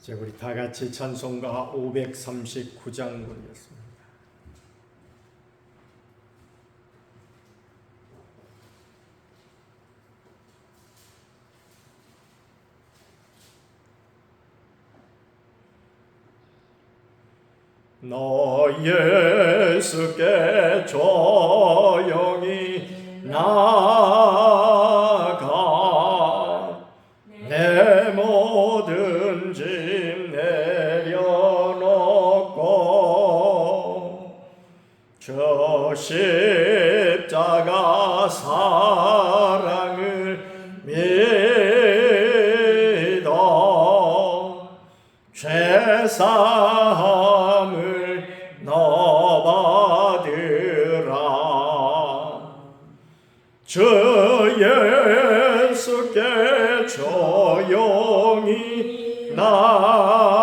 이제 우리 다 같이 찬송가 539장 부르겠습니다. 너 예수께 조용히 나아가 내 모든 짐 내려놓고 저 십자가 사랑을 믿어 죄사함을 너 받으라. 주 예수께 조용히 나아가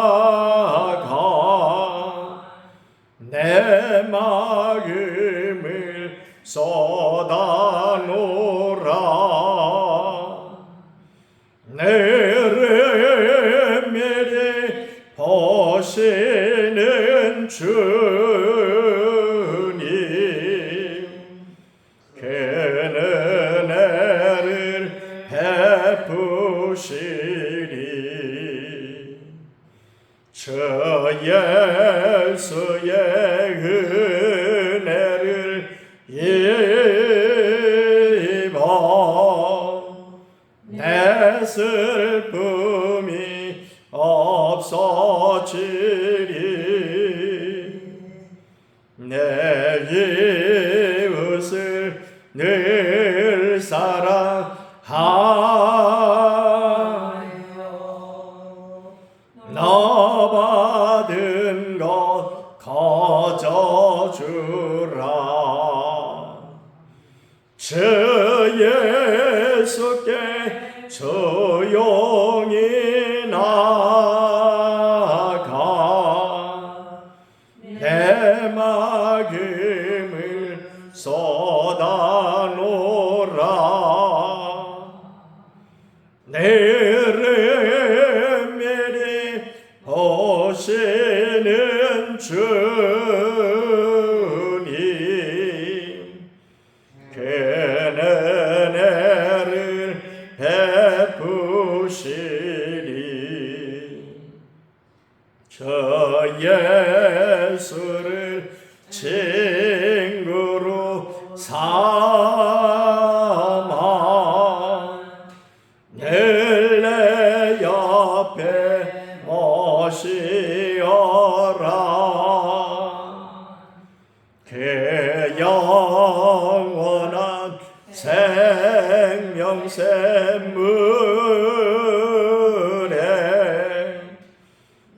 내 마음을 쏟아놓으라. 내를 미리 보시는 주님, 그는 은혜를 베푸시리. 주 예수의 은혜를 입어 내 슬픔이 없어지리. 내 이웃을 늘 사랑하여 너 받은 것 거저주라. 주 예수께 조용히 나아가 내 마음을 쏟아놓으라. 내를 미리 보시는 주님, 그는 은혜를 베푸시리. 저 예수를 친구로 삼아 늘 내 옆에 모시어라. 그 영원한 생명 샘물에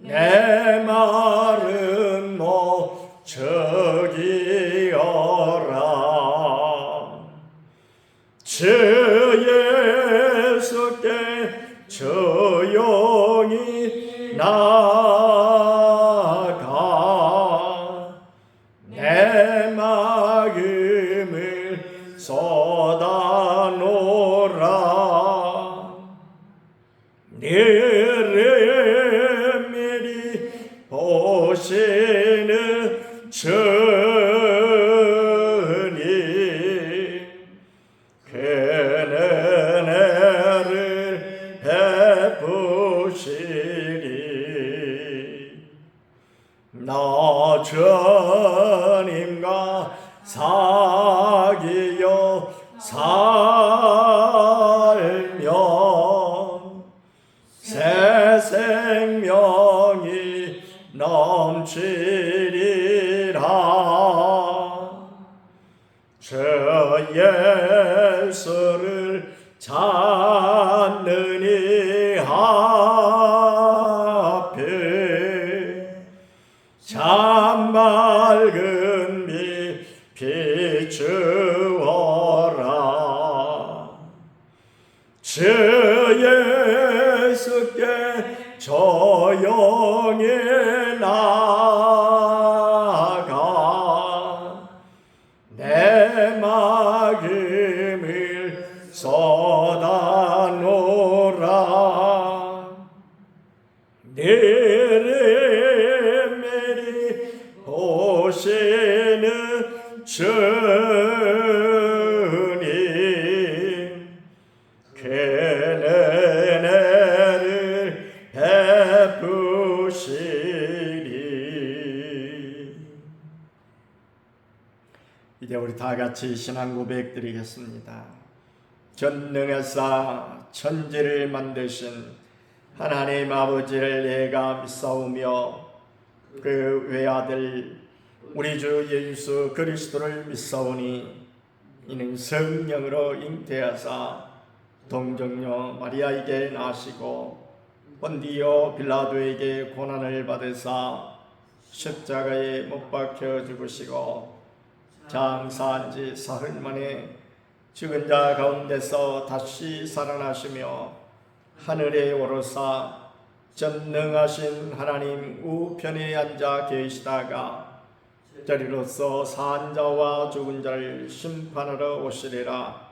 내 마른 목 적이어라. 주 예수께 조용히 나아가 내 마음을 쏟아놓으라. 너를 미리 보시는 주님, 그는 은혜를 베푸시리. 나 주님과 사귀어 살면 새 생명이 넘치리라. 주 예수를 찾느니 앞에 참 맑은 빛 비추어라. 주 예수께 조용히 나아가 내 마음을 쏟아놓으라. 내레메리 오시는 주님 그는 은혜를 베푸시리. 이제 우리 다 같이 신앙 고백 드리겠습니다. 전능하사 천지를 만드신 하나님 아버지를 내가 믿사오며 그 외아들 우리 주 예수 그리스도를 믿사오니 이는 성령으로 잉태하사 동정녀 마리아에게 나시고 본디오 빌라도에게 고난을 받으사 십자가에 못 박혀 죽으시고 장사한 지 사흘 만에 죽은 자 가운데서 다시 살아나시며 하늘에 오르사 전능하신 하나님 우편에 앉아 계시다가 저리로서 산 자와 죽은 자를 심판하러 오시리라.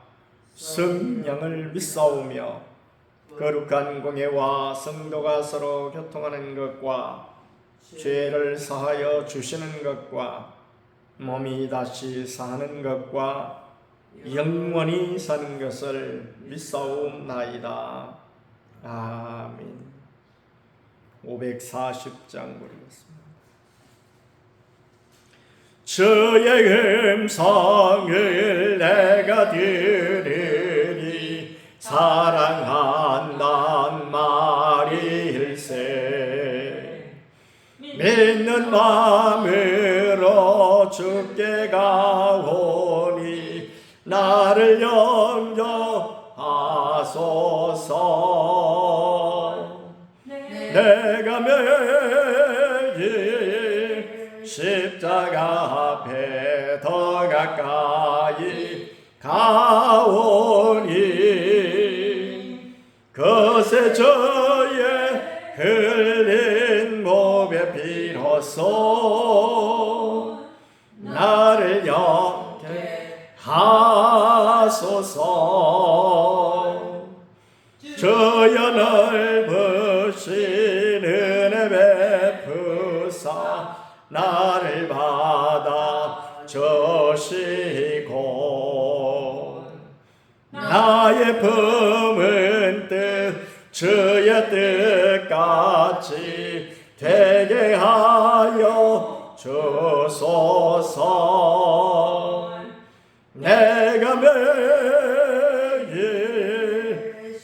성령을 믿사오며 거룩한 공예와 성도가 서로 교통하는 것과 죄를 사하여 주시는 것과 몸이 다시 사는 것과 영원히 사는 것을 믿사옵나이다. 아멘. 540장 부르겠습니다. 주의 음성을 내가 들으니 사랑한단 말일세. 믿는 마음으로 주께 가오니 나를 영접하소서. 내가 매일 십자가 앞에 더 가까이 가오니 그새 저의 흘린 몸의 피로써 나를 영케 하소서. 주여 넓으신 은혜 베푸사 나를 받아 주시고 나의 품은 뜻 주의 뜻같이 되게 하여 주소서. 내가 매일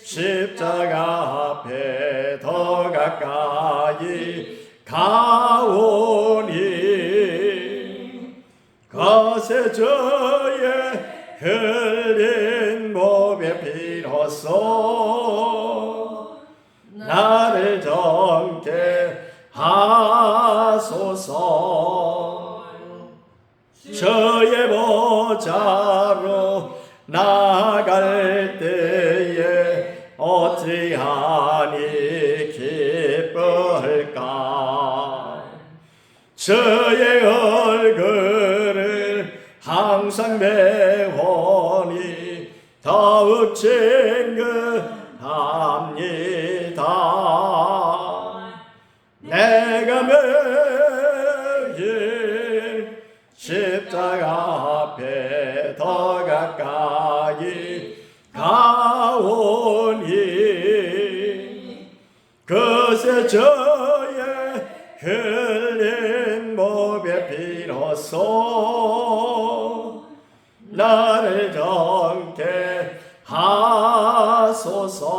십자가 앞에 더 가까이 가오니 거세 저의 흘린 몸의 피로써 나를 정케 하소서. 저의 보좌로 나갈 때에 어찌하니 기쁠까. 저의 얼굴을 항상 배우니 더욱 증거합니다. 내가 매일 십자가 앞에 더 가까이 가오니 그새 저의 흘린 몸의 피로써 나를 정케 하소서.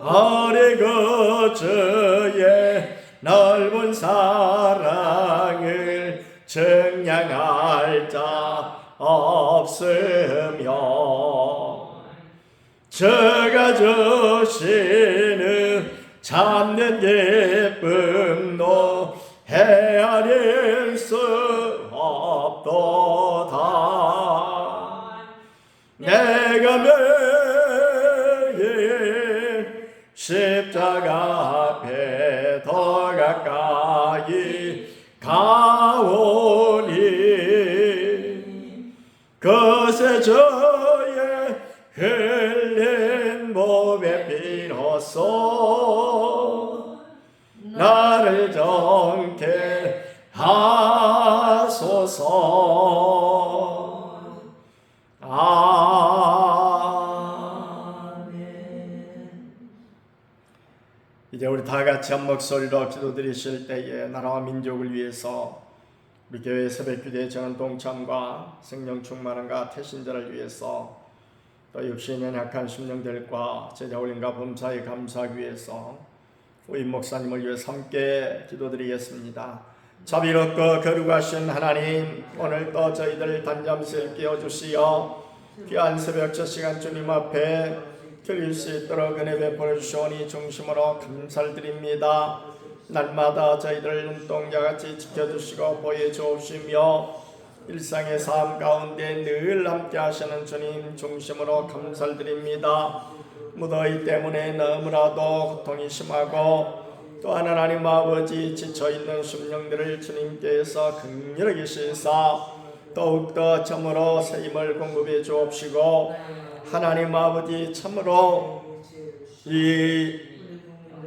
어리고 주의 넓은 사랑을 증량할 자 없으며 주가 주시는 참된 기쁨도 헤아릴 수 없도다. 내가 매일 십자가 앞에 더 가까이 가오니 그새 저의 흘린 몸의 피로써 하옵소서. 나를 정케 하소서. 아멘. 이제 우리 다 같이 한 목소리로 기도드리실 때에 나라와 민족을 위해서 우리 교회 새벽기도의 전원 동참과 성령 충만함과 태신자를 위해서 또 육신의 약한 심령들과 제자 올림과 범사에 감사하기 위해서 후임 목사님을 위해서 함께 기도드리겠습니다. 자비롭고 거룩하신 하나님, 오늘도 저희들 단잠시 깨워주시어 귀한 새벽 저 시간 주님 앞에 드릴 수 있도록 은혜 베풀어 주시오니 중심으로 감사를 드립니다. 날마다 저희들을 눈동자같이 지켜주시고 보여주시며 일상의 삶 가운데 늘 함께 하시는 주님 중심으로 감사를 드립니다. 무더위 때문에 너무나도 고통이 심하고 또한 하나님 아버지 지쳐있는 심령들을 주님께서 긍휼히 시사 더욱더 참으로 새 힘을 공급해 주옵시고 하나님 아버지 참으로 이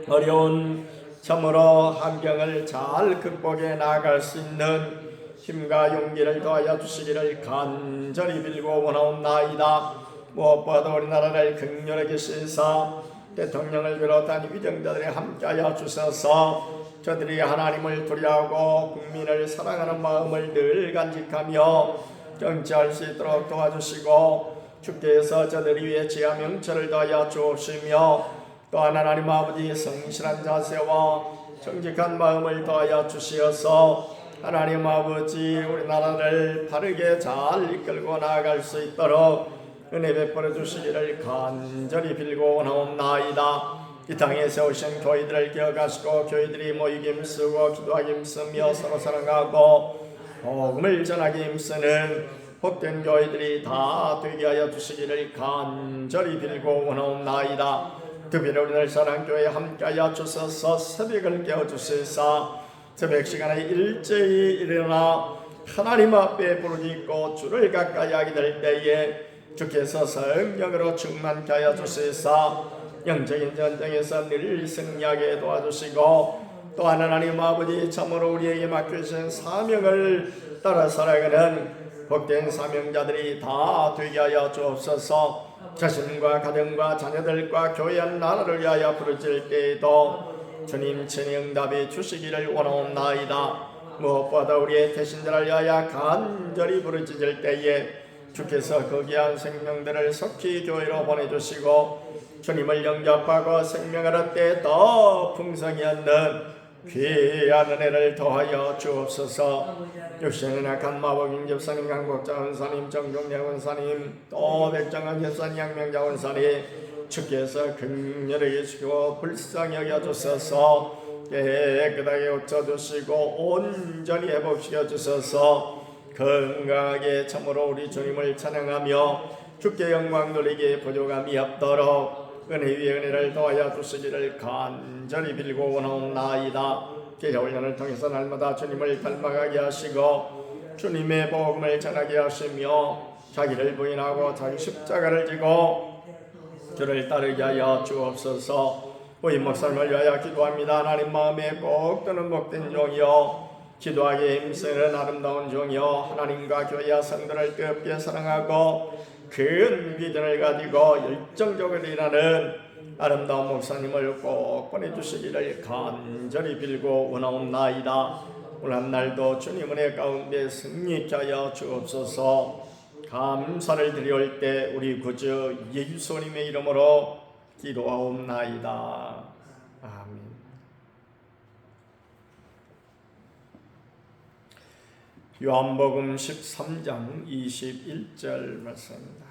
어려운 참으로 환경을 잘 극복해 나아갈 수 있는 힘과 용기를 더하여 주시기를 간절히 빌고 원하옵나이다. 무엇보다 우리나라를 극렬하게 시사 대통령을 비롯한 위정자들이 함께하여 주셔서 저들이 하나님을 두려워하고 국민을 사랑하는 마음을 늘 간직하며 정치할 수 있도록 도와주시고 주께서 저들이 위해 지하 명철을 더하여 주옵시며 또한 하나님 아버지 성실한 자세와 정직한 마음을 더하여 주시어서 하나님 아버지 우리나라를 바르게 잘 이끌고 나아갈 수 있도록 은혜 베풀어 주시기를 간절히 빌고 원하옵나이다. 이 땅에 세우신 교회들을 기억하시고 교회들이 모이기 힘쓰고 기도하기 힘쓰며 서로 사랑하고 복음을 전하기 힘쓰는 복된 교회들이 다 되게 하여 주시기를 간절히 빌고 원하옵나이다. 특별히 우리들 사랑교회에 함께하여 주셔서 새벽을 깨워주시사 새벽 시간에 일제히 일어나 하나님 앞에 부르짖고 주를 가까이 하게 될 때에 주께서 성령으로 충만케 하여 주시사 영적인 전쟁에서 늘 승리하게 도와주시고 또한 하나님 아버지 참으로 우리에게 맡기신 사명을 따라 살아가는 복된 사명자들이 다 되게 하여 주옵소서. 자신과 가정과 자녀들과 교회 나라를 위하여 부르짖을 때에도 주님 친히 응답해 주시기를 원하옵나이다. 무엇보다 우리의 태신자를 위하여 간절히 부르짖을 때에 주께서 그 귀한 생명들을 속히 교회로 보내주시고 주님을 영접하고 생명을 얻되 더 풍성히 얻는 귀한 은혜를 더하여 주옵소서. 육신의 약한 마법인 집사님, 강복자 원사님, 정종래 원사님, 또 백정한 집사님, 양명자 원사님 주께서 긍휼히 여기시고 불쌍히 여겨주셔서 깨끗하게 고쳐주시고 온전히 회복시켜주셔서 건강하게 참으로 우리 주님을 찬양하며 주께 영광 돌리기에 부족함이 없도록 은혜 위에 은혜를 더하여 주시기를 간절히 빌고 원하옵나이다. 제자 훈련을 통해서 날마다 주님을 닮아가게 하시고 주님의 복음을 전하게 하시며 자기를 부인하고 자기 십자가를 지고 주를 따르게 하여 주옵소서. 우리 목사님을 위하여 기도합니다. 하나님 마음에 꼭 드는 복된 종이여 기도하기에 힘쓰는 아름다운 종이여 하나님과 교회와 성도를 뜨겁게 사랑하고 큰 비전을 가지고 열정적으로 일하는 아름다운 목사님을 꼭 보내주시기를 간절히 빌고 원하옵나이다. 오늘 한 날도 주님 은혜 가운데 승리케 하여 주옵소서. 감사를 드려올 때 우리 구주 예수님의 이름으로 기도하옵나이다. 아멘. 요한복음 13장 21절 말씀입니다.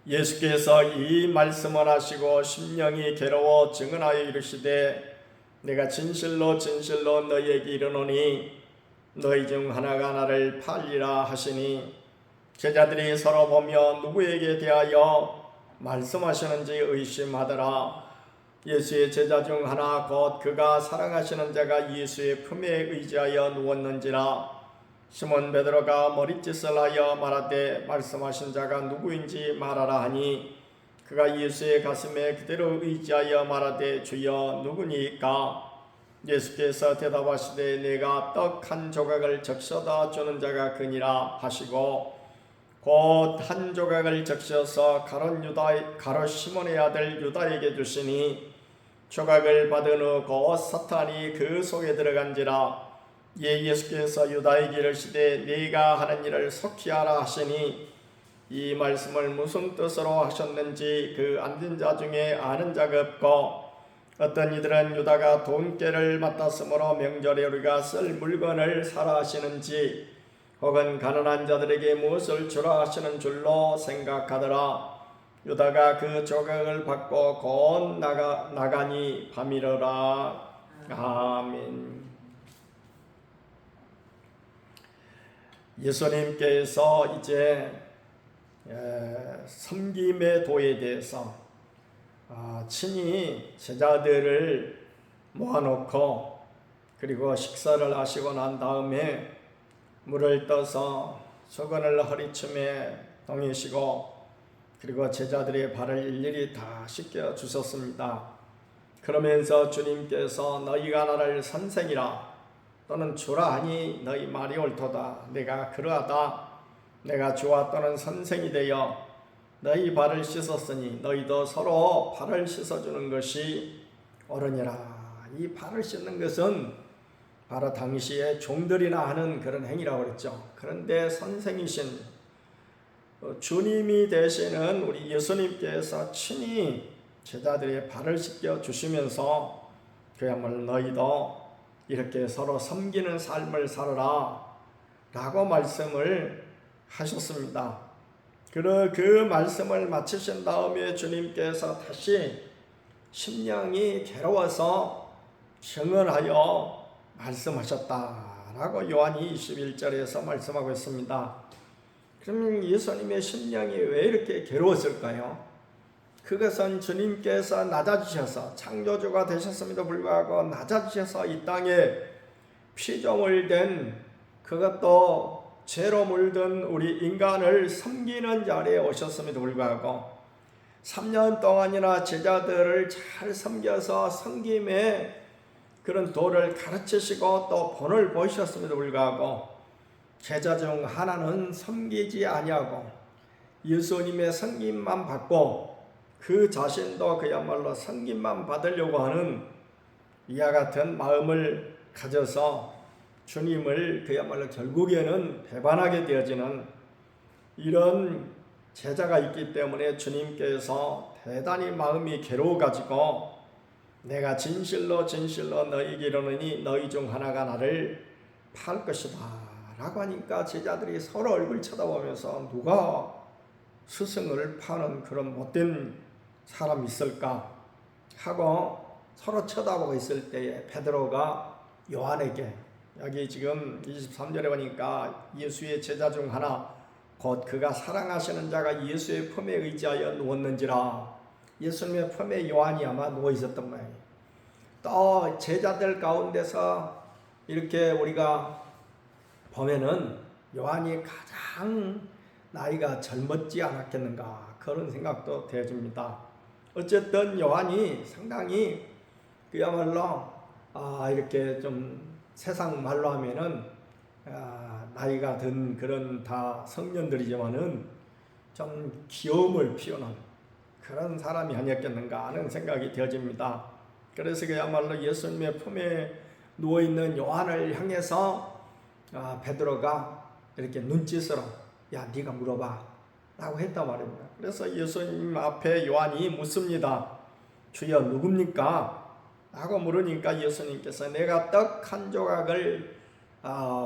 예수께서 이 말씀을 하시고 심령이 괴로워 증언하여 이르시되 내가 진실로 진실로 너희에게 이르노니 너희 중 하나가 나를 팔리라 하시니 제자들이 서로 보며 누구에게 대하여 말씀하시는지 의심하더라. 예수의 제자 중 하나 곧 그가 사랑하시는 자가 예수의 품에 의지하여 누웠는지라. 시몬 베드로가 머릿짓을 하여 말하되 말씀하신 자가 누구인지 말하라 하니 그가 예수의 가슴에 그대로 의지하여 말하되 주여 누구니까? 예수께서 대답하시되 내가 떡 한 조각을 적셔다 주는 자가 그니라 하시고 곧 한 조각을 적셔서 가롯 시몬의 아들 유다에게 주시니 조각을 받은 후 곧 사탄이 그 속에 들어간지라. 예수께서 유다에게 이르시되 네가 하는 일을 속히 하라 하시니 이 말씀을 무슨 뜻으로 하셨는지 그 앉은 자 중에 아는 자가 없고 어떤 이들은 유다가 돈깨를 맡았으므로 명절에 우리가 쓸 물건을 사라 하시는지 혹은 가난한 자들에게 무엇을 주라 하시는 줄로 생각하더라. 유다가 그 조각을 받고 곧 나가니 밤이러라. 아멘. 예수님께서 이제 섬김의 도에 대해서 친히 제자들을 모아놓고 그리고 식사를 하시고 난 다음에 물을 떠서 수건을 허리춤에 동이시고 그리고 제자들의 발을 일일이 다 씻겨 주셨습니다. 그러면서 주님께서 너희가 나를 선생이라 또는 주라 하니 너희 말이 옳도다. 내가 그러하다. 내가 주와 또는 선생이 되어 너희 발을 씻었으니 너희도 서로 발을 씻어주는 것이 옳으니라. 이 발을 씻는 것은 바로 당시에 종들이나 하는 그런 행위라고 그랬죠. 그런데 선생이신 주님이 되시는 우리 예수님께서 친히 제자들의 발을 씻겨 주시면서 그야말로 너희도 이렇게 서로 섬기는 삶을 살아라 라고 말씀을 하셨습니다. 그 말씀을 마치신 다음에 주님께서 다시 심령이 괴로워서 증언하여 말씀하셨다라고 요한이 21절에서 말씀하고 있습니다. 그럼 예수님의 심령이 왜 이렇게 괴로웠을까요? 그것은 주님께서 낮아지셔서 창조주가 되셨음에도 불구하고 낮아지셔서 이 땅에 피조물 된 그것도 죄로 물든 우리 인간을 섬기는 자리에 오셨음에도 불구하고 3년 동안이나 제자들을 잘 섬겨서 섬김의 그런 도를 가르치시고 또 본을 보이셨음에도 불구하고 제자 중 하나는 섬기지 아니하고 예수님의 섬김만 받고 그 자신도 그야말로 섬김만 받으려고 하는 이와 같은 마음을 가져서 주님을 그야말로 결국에는 배반하게 되어지는 이런 제자가 있기 때문에 주님께서 대단히 마음이 괴로워가지고 내가 진실로 너희에게 이르노니 너희 중 하나가 나를 팔 것이다 라고 하니까 제자들이 서로 얼굴 쳐다보면서 누가 스승을 파는 그런 못된 사람이 있을까 하고 서로 쳐다보고 있을 때에 베드로가 요한에게 여기 지금 23절에 보니까 예수의 제자 중 하나 곧 그가 사랑하시는 자가 예수의 품에 의지하여 누웠는지라. 예수님의 품에 요한이 아마 누워 있었던 모양이에요. 또 제자들 가운데서 이렇게 우리가 보면은 요한이 가장 나이가 젊었지 않았겠는가 그런 생각도 되어집니다. 어쨌든 요한이 상당히 그야말로 이렇게 좀 세상 말로 하면은 나이가 든 그런 다 청년들이지만은 좀 귀여움을 피우는 그런 사람이 아니었겠는가 하는 생각이 되어집니다. 그래서 그야말로 예수님의 품에 누워있는 요한을 향해서 베드로가 이렇게 눈짓으로 야 네가 물어봐 라고 했단 말입니다. 그래서 예수님 앞에 요한이 묻습니다. 주여 누굽니까? 라고 물으니까 예수님께서 내가 떡 한 조각을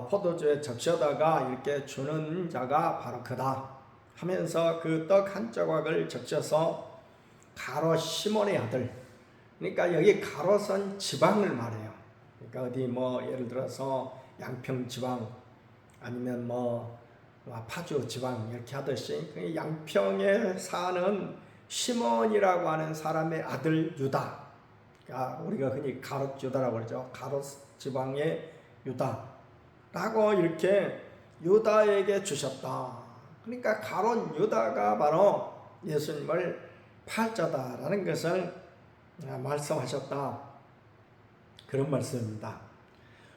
포도주에 적셔다가 이렇게 주는 자가 바로 그다 하면서 그 떡 한 조각을 적셔서 가롯 시몬의 아들, 그러니까 여기 가롯은 지방을 말해요. 그러니까 어디 뭐 예를 들어서 양평 지방 아니면 뭐 파주 지방 이렇게 하듯이 양평에 사는 시몬이라고 하는 사람의 아들 유다, 그러니까 우리가 흔히 가롯 유다라고 그러죠. 가롯 지방의 유다라고 이렇게 유다에게 주셨다. 그러니까 가론 유다가 바로 예수님을 팔자다라는 것을 말씀하셨다. 그런 말씀입니다.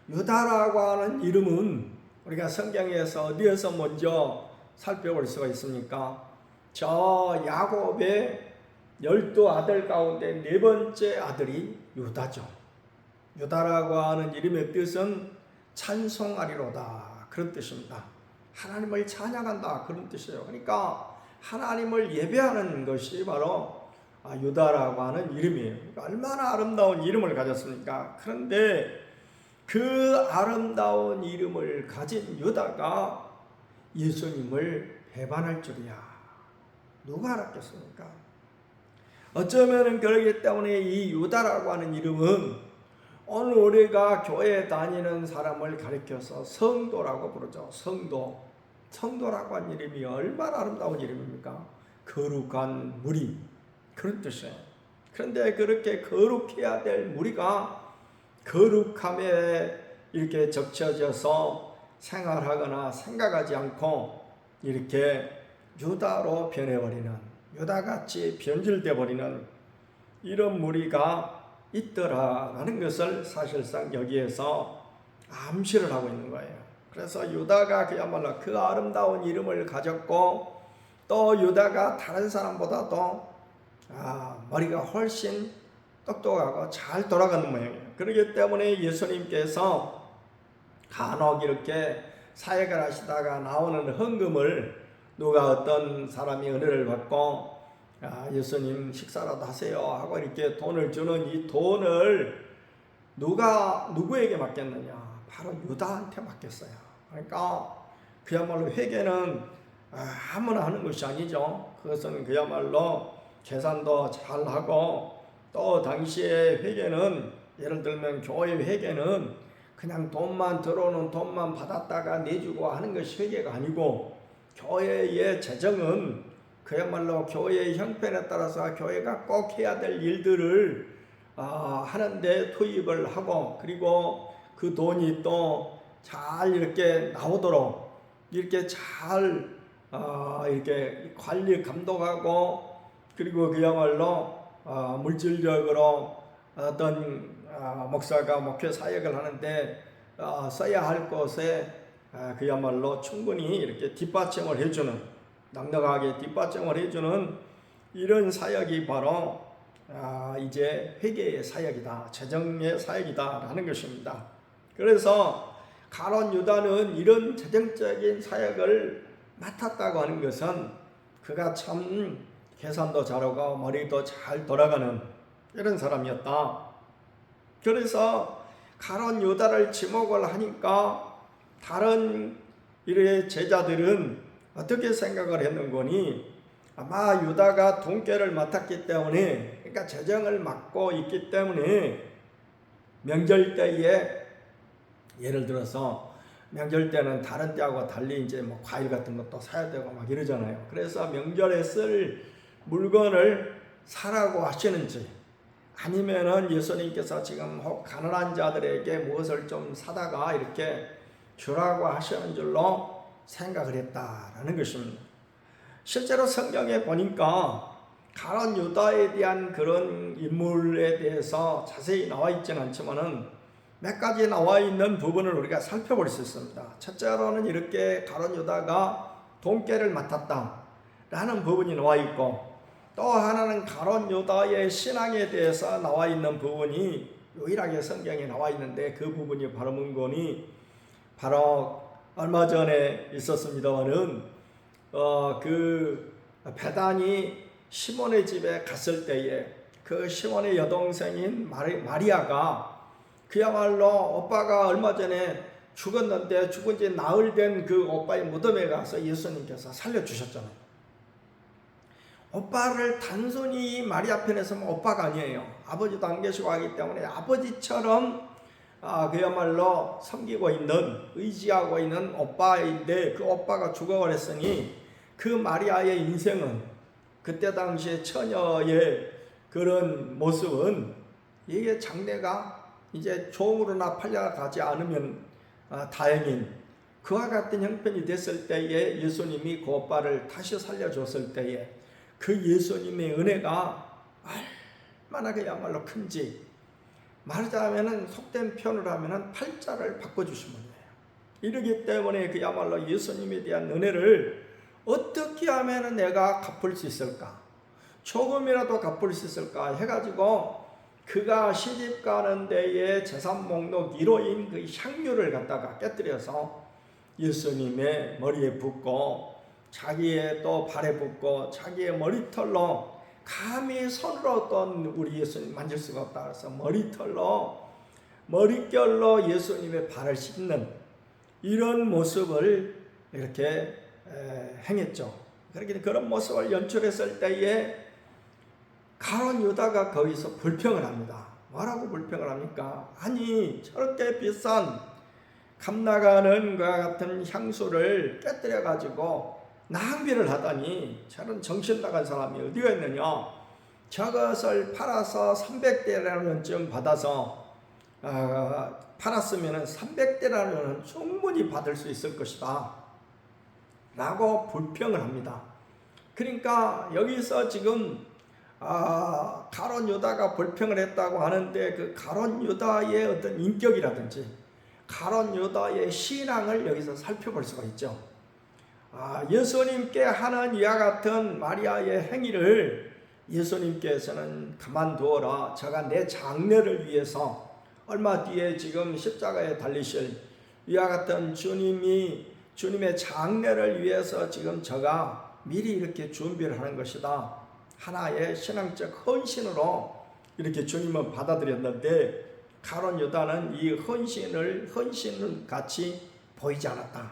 유다라고 하는 이름은 우리가 성경에서 어디에서 먼저 살펴볼 수가 있습니까? 저 야곱의 12아들 가운데 4번째 아들이 유다죠. 유다라고 하는 이름의 뜻은 찬송하리로다, 그런 뜻입니다. 하나님을 찬양한다, 그런 뜻이에요. 그러니까 하나님을 예배하는 것이 바로 유다라고 하는 이름이에요. 그러니까 얼마나 아름다운 이름을 가졌습니까? 그런데 그 아름다운 이름을 가진 유다가 예수님을 배반할 줄이야, 누가 알았겠습니까? 어쩌면 그러기 때문에 이 유다라고 하는 이름은 오늘 우리가 교회에 다니는 사람을 가리켜서 성도라고 부르죠. 성도라고 하는 이름이 얼마나 아름다운 이름입니까? 거룩한 무리, 그런 뜻이에요. 그런데 그렇게 거룩해야 될 무리가 거룩함에 이렇게 적셔져서 생활하거나 생각하지 않고 이렇게 유다로 변해버리는, 유다같이 변질되어 버리는 이런 무리가 있더라라는 것을 사실상 여기에서 암시를 하고 있는 거예요. 그래서 유다가 그야말로 그 아름다운 이름을 가졌고, 또 유다가 다른 사람보다도 머리가 훨씬 똑똑하고 잘 돌아가는 모양이에요. 그렇기 때문에 예수님께서 간혹 이렇게 사역을 하시다가 나오는 헌금을 누가 어떤 사람이 은혜를 받고 예수님 식사라도 하세요 하고 이렇게 돈을 주는 이 돈을 누구에게 맡겼느냐? 바로 유다한테 맡겼어요. 그러니까 그야말로 회계는 아무나 하는 것이 아니죠. 그것은 그야말로 계산도 잘하고, 또 당시에 회계는 예를 들면 교회 회계는 그냥 돈만 들어오는 돈만 받았다가 내주고 하는 것이 회계가 아니고, 교회의 재정은 그야말로 교회의 형편에 따라서 교회가 꼭 해야 될 일들을 하는데 투입을 하고, 그리고 그 돈이 또 잘 이렇게 나오도록 이렇게 잘 이렇게 관리 감독하고, 그리고 그야말로 물질적으로 어떤 목사가 목회 사역을 하는데 써야 할 곳에 그야말로 충분히 이렇게 뒷받침을 해주는, 넉넉하게 뒷받침을 해주는 이런 사역이 바로 이제 회계의 사역이다, 재정의 사역이다라는 것입니다. 그래서 가론 유다는 이런 재정적인 사역을 맡았다고 하는 것은 그가 참 계산도 잘하고 머리도 잘 돌아가는 이런 사람이었다. 그래서 가론 유다를 지목을 하니까 다른 이의 제자들은 어떻게 생각을 했는 거니? 아마 유다가 돈깨를 맡았기 때문에, 그러니까 재정을 맡고 있기 때문에 명절 때에, 예를 들어서 명절 때는 다른 때하고 달리 이제 뭐 과일 같은 것도 사야 되고 막 이러잖아요. 그래서 명절에 쓸 물건을 사라고 하시는지, 아니면은 예수님께서 지금 혹 가난한 자들에게 무엇을 좀 사다가 이렇게 주라고 하시는 줄로 생각을 했다라는 것입니다. 실제로 성경에 보니까 가론 유다에 대한 그런 인물에 대해서 자세히 나와 있지는 않지만은 몇 가지 나와 있는 부분을 우리가 살펴볼 수 있습니다. 첫째로는 이렇게 가론 유다가 돈깨를 맡았다라는 부분이 나와 있고, 또 하나는 가론 유다의 신앙에 대해서 나와 있는 부분이 유일하게 성경에 나와 있는데, 그 부분이 바로 뭔거니, 바로 얼마 전에 있었습니다만은 그 베단이 시몬의 집에 갔을 때에 그 시몬의 여동생인 마리아가 그야말로 오빠가 얼마 전에 죽었는데 죽은 지 나흘 된 그 오빠의 무덤에 가서 예수님께서 살려주셨잖아요. 오빠를 단순히 마리아 편에서는 오빠가 아니에요. 아버지도 안 계시고 하기 때문에 아버지처럼 그야말로 섬기고 있는, 의지하고 있는 오빠인데, 그 오빠가 죽어버렸으니 그 마리아의 인생은, 그때 당시에 처녀의 그런 모습은, 이게 장래가 이제 종으로나 팔려가지 않으면 다행인 그와 같은 형편이 됐을 때에 예수님이 그 오빠를 다시 살려줬을 때에 그 예수님의 은혜가 얼마나 그야말로 큰지, 말하자면 속된 표현을 하면 팔자를 바꿔주신 분이에요. 이러기 때문에 그야말로 예수님에 대한 은혜를 어떻게 하면 내가 갚을 수 있을까, 조금이라도 갚을 수 있을까 해가지고 그가 시집 가는 데에 재산 목록 1호인 그 향유를 갖다가 깨뜨려서 예수님의 머리에 붓고 자기의 또 발에 붓고 자기의 머리털로 감히 손으로 또 우리 예수님 만질 수가 없다 그래서 머릿결로 예수님의 발을 씻는 이런 모습을 이렇게 행했죠. 그렇게 그런 모습을 연출했을 때에 가룟 유다가 거기서 불평을 합니다. 뭐라고 불평을 합니까? 아니 저렇게 비싼 값나가는 것과 같은 향수를 깨뜨려 가지고 낭비를 하다니 저런 정신 나간 사람이 어디가 있느냐. 저것을 팔아서 300데나리온쯤 받아서 팔았으면 300데나리온은 충분히 받을 수 있을 것이다 라고 불평을 합니다. 그러니까 여기서 지금 가룟 유다가 불평을 했다고 하는데 그 가룟 유다의 어떤 인격이라든지 가룟 유다의 신앙을 여기서 살펴볼 수가 있죠. 예수님께 하는 이와 같은 마리아의 행위를 예수님께서는 가만두어라. 저가 내 장래를 위해서 얼마 뒤에 지금 십자가에 달리실 이와 같은 주님의 장래를 위해서 지금 저가 미리 이렇게 준비를 하는 것이다. 하나의 신앙적 헌신으로 이렇게 주님은 받아들였는데 가룟 유다는 이 헌신을 같이 보이지 않았다.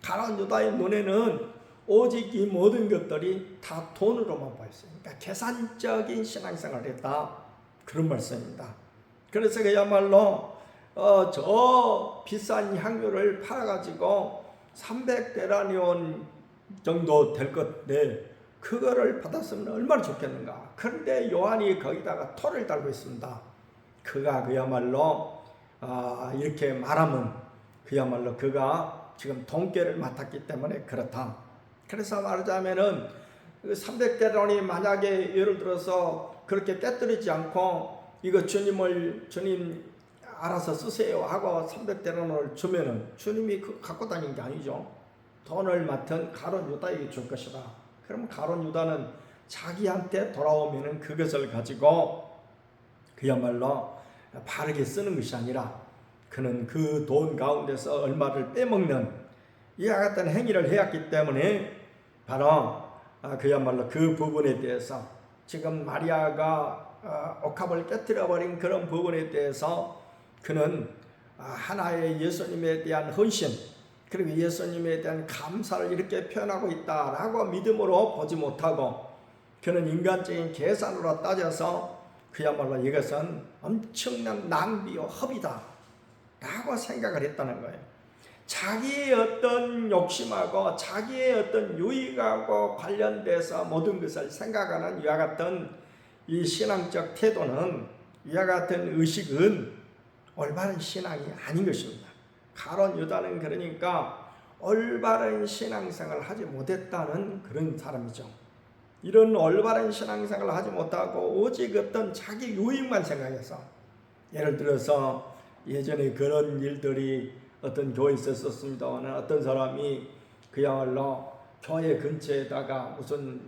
가룟 유다의 눈에는 오직 이 모든 것들이 다 돈으로만 보였어요. 그러니까 계산적인 신앙생활을 했다. 그런 말씀입니다. 그래서 그야말로 저 비싼 향유를 팔아가지고 300데나리온 정도 될 건데 그거를 받았으면 얼마나 좋겠는가. 그런데 요한이 거기다가 토를 달고 있습니다. 그가 그야말로 이렇게 말하면 그야말로 그가 지금 돈깨를 맡았기 때문에 그렇다. 그래서 말하자면은 300데나리 만약에 예를 들어서 그렇게 깨뜨리지 않고 이거 주님 알아서 쓰세요 하고 300데나리온을 주면은 주님이 그거 갖고 다니는 게 아니죠. 돈을 맡은 가룟 유다에게 줄 것이다. 그러면 가룟 유다는 자기한테 돌아오면은 그것을 가지고 그야말로 바르게 쓰는 것이 아니라 그는 그 돈 가운데서 얼마를 빼먹는 이와 같은 행위를 해왔기 때문에 바로 그야말로 그 부분에 대해서 지금 마리아가 옥합을 깨뜨려버린 그런 부분에 대해서 그는 하나의 예수님에 대한 헌신 그리고 예수님에 대한 감사를 이렇게 표현하고 있다라고 믿음으로 보지 못하고 그는 인간적인 계산으로 따져서 그야말로 이것은 엄청난 낭비와 허비다 라고 생각을 했다는 거예요. 자기의 어떤 욕심하고 자기의 어떤 유익하고 관련돼서 모든 것을 생각하는 이와 같은 이 신앙적 태도는 이와 같은 의식은 올바른 신앙이 아닌 것입니다. 가룟 유다는 그러니까 올바른 신앙생활을 하지 못했다는 그런 사람이죠. 이런 올바른 신앙생활을 하지 못하고 오직 어떤 자기 유익만 생각해서 예를 들어서 예전에 그런 일들이 어떤 교회에 있었습니다만 어떤 사람이 그야말로 교회 근처에다가 무슨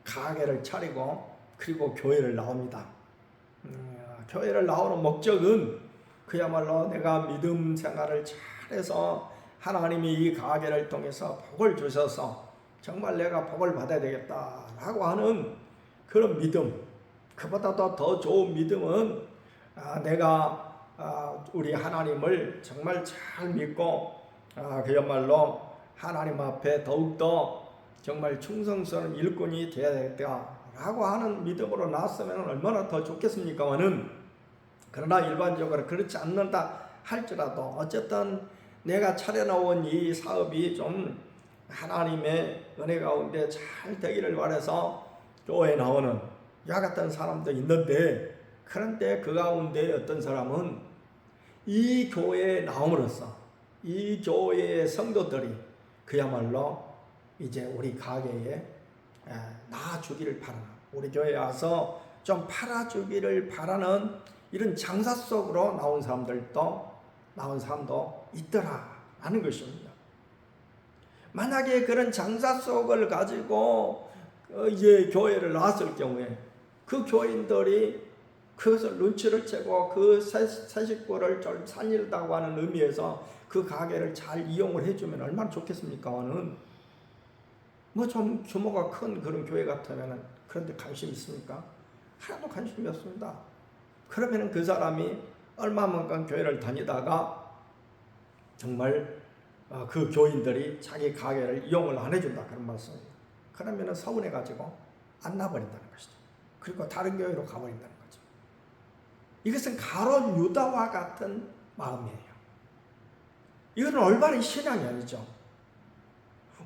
가게를 차리고 그리고 교회를 나옵니다. 교회를 나오는 목적은 그야말로 내가 믿음 생활을 잘해서 하나님이 이 가게를 통해서 복을 주셔서 정말 내가 복을 받아야 되겠다라고 하는 그런 믿음. 그보다도 더 좋은 믿음은 내가 우리 하나님을 정말 잘 믿고 그야말로 하나님 앞에 더욱더 정말 충성스러운 일꾼이 되어야 되겠다라고 하는 믿음으로 나왔으면 얼마나 더 좋겠습니까마는 그러나 일반적으로 그렇지 않는다 할지라도 어쨌든 내가 차려놓은 이 사업이 좀 하나님의 은혜 가운데 잘 되기를 바라서 교회에 나오는 이와 같은 사람도 있는데 그런데 그 가운데 어떤 사람은 이 교회에 나옴으로써 이 교회의 성도들이 그야말로 이제 우리 가게에 나아주기를 바라는, 우리 교회에 와서 좀 팔아주기를 바라는 이런 장사 속으로 나온 사람도 있더라 하는 것입니다. 만약에 그런 장사 속을 가지고 이제 교회를 나왔을 경우에 그 교인들이 그것을 눈치를 채고 그 새 식구를 좀 살리다고 하는 의미에서 그 가게를 잘 이용을 해주면 얼마나 좋겠습니까는, 뭐 좀 규모가 큰 그런 교회 같으면 그런데 관심 있습니까? 하나도 관심이 없습니다. 그러면 그 사람이 얼마만큼 교회를 다니다가 정말 그 교인들이 자기 가게를 이용을 안 해준다 그런 말씀입니다. 그러면 서운해가지고 안 나버린다는 것이죠. 그리고 다른 교회로 가버린다는 거죠. 이것은 가룟 유다와 같은 마음이에요. 이것은 올바른 신앙이 아니죠.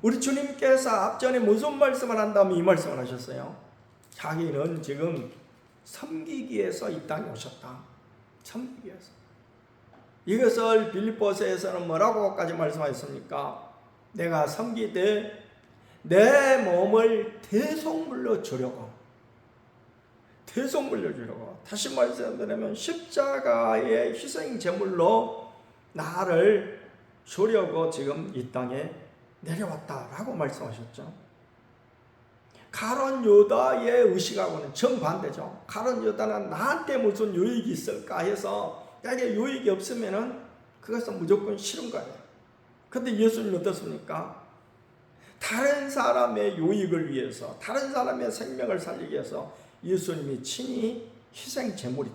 우리 주님께서 앞전에 무슨 말씀을 한다면 이 말씀을 하셨어요. 자기는 지금 섬기기 위해서 이 땅에 오셨다. 섬기기 위해서. 이것을 빌립보서에서는 뭐라고까지 말씀하셨습니까? 내가 섬기되 내 몸을 대속물로 주려고. 다시 말씀드리면 십자가의 희생 제물로 나를 주려고 지금 이 땅에 내려왔다라고 말씀하셨죠. 가룟 유다의 의식하고는 정반대죠. 가룟 유다는 나한테 무슨 유익이 있을까 해서 나에게 유익이 없으면은 그것은 무조건 싫은 거예요. 근데 예수님은 어떻습니까? 다른 사람의 유익을 위해서, 다른 사람의 생명을 살리기 위해서 예수님이 친히 희생 제물이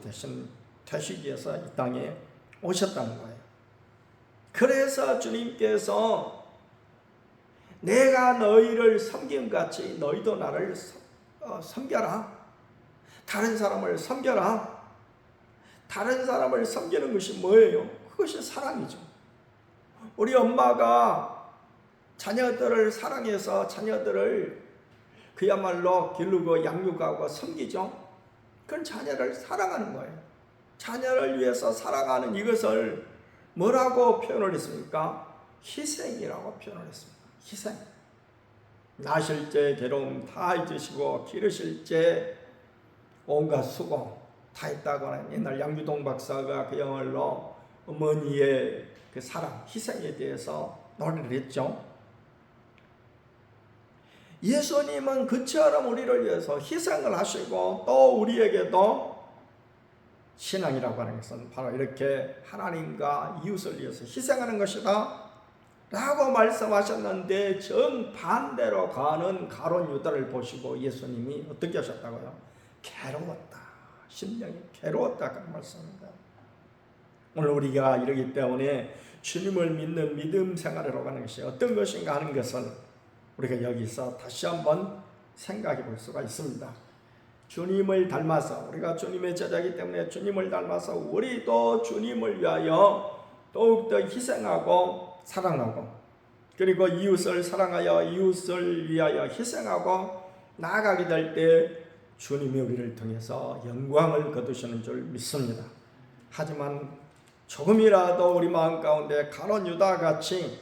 되시기 위해서 이 땅에 오셨다는 거예요. 그래서 주님께서 내가 너희를 섬긴 같이 너희도 나를 섬겨라. 다른 사람을 섬겨라. 다른 사람을 섬기는 것이 뭐예요? 그것이 사랑이죠. 우리 엄마가 자녀들을 사랑해서 자녀들을 그야말로 기르고 양육하고 섬기죠. 그건 자녀를 사랑하는 거예요. 자녀를 위해서 살아가는 이것을 뭐라고 표현을 했습니까? 희생이라고 표현을 했습니다. 희생. 나실 때 괴로움 다 잊으시고 기르실 때 온갖 수고 다 했다고 하는 옛날 양규동 박사가 그야말로 어머니의 그 사랑, 희생에 대해서 논의를 했죠. 예수님은 그처럼 우리를 위해서 희생을 하시고 또 우리에게도 신앙이라고 하는 것은 바로 이렇게 하나님과 이웃을 위해서 희생하는 것이다 라고 말씀하셨는데 정반대로 가는 가룟 유다를 보시고 예수님이 어떻게 하셨다고요? 괴로웠다. 심령이 괴로웠다 그런 말씀입니다. 오늘 우리가 이러기 때문에 주님을 믿는 믿음 생활으로 가는 것이 어떤 것인가 하는 것을 우리가 여기서 다시 한번 생각해 볼 수가 있습니다. 주님을 닮아서, 우리가 주님의 제자이기 때문에 주님을 닮아서 우리도 주님을 위하여 더욱더 희생하고 사랑하고, 그리고 이웃을 사랑하여 이웃을 위하여 희생하고 나아가게 될 때 주님이 우리를 통해서 영광을 거두시는 줄 믿습니다. 하지만 조금이라도 우리 마음 가운데 가룟 유다 같이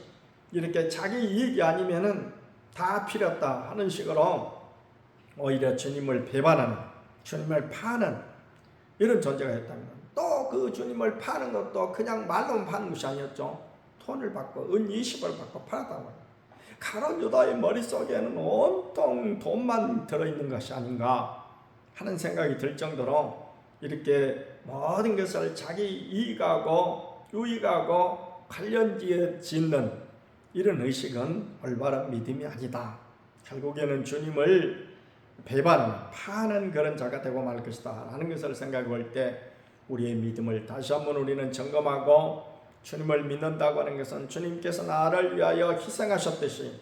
이렇게 자기 이익이 아니면은 다 필요 없다 하는 식으로 오히려 주님을 배반하는, 주님을 파는 이런 존재가 있다면, 또 그 주님을 파는 것도 그냥 말로만 파는 것이 아니었죠. 돈을 받고 은 20을 받고 팔았다고. 가룟 유다의 머릿속에는 온통 돈만 들어있는 것이 아닌가 하는 생각이 들 정도로 이렇게 모든 것을 자기 이익하고 유익하고 관련지어 짓는 이런 의식은 올바른 믿음이 아니다. 결국에는 주님을 배반하는, 파는 그런 자가 되고 말 것이다 하는 것을 생각해 볼 때 우리의 믿음을 다시 한번 우리는 점검하고, 주님을 믿는다고 하는 것은 주님께서 나를 위하여 희생하셨듯이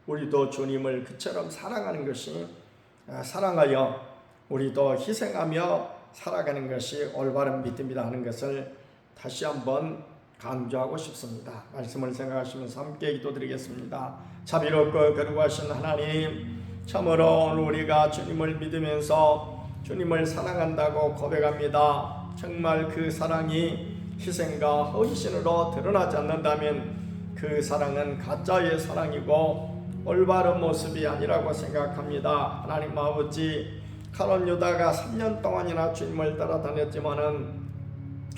우리도 주님을 그처럼 사랑하는 것이, 사랑하여 우리도 희생하며 살아가는 것이 올바른 믿음이다 하는 것을 다시 한번 강조하고 싶습니다. 말씀을 생각하시면서 함께 기도드리겠습니다. 자비롭고 거룩하신 하나님, 참으로 오늘 우리가 주님을 믿으면서 주님을 사랑한다고 고백합니다. 정말 그 사랑이 희생과 헌신으로 드러나지 않는다면 그 사랑은 가짜의 사랑이고 올바른 모습이 아니라고 생각합니다. 하나님 아버지, 가룟 유다가 3년 동안이나 주님을 따라다녔지만은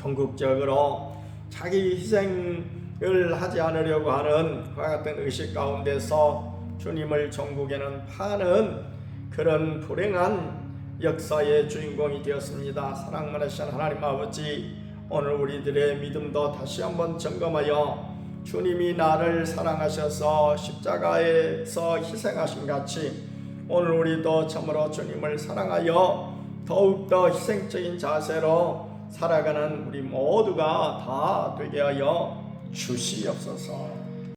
궁극적으로 자기 희생을 하지 않으려고 하는 그와 같은 의식 가운데서 주님을 천국에는 파는 그런 불행한 역사의 주인공이 되었습니다. 사랑 많으신 하나님 아버지, 오늘 우리들의 믿음도 다시 한번 점검하여 주님이 나를 사랑하셔서 십자가에서 희생하신 같이 오늘 우리도 참으로 주님을 사랑하여 더욱더 희생적인 자세로 살아가는 우리 모두가 다 되게 하여 주시옵소서.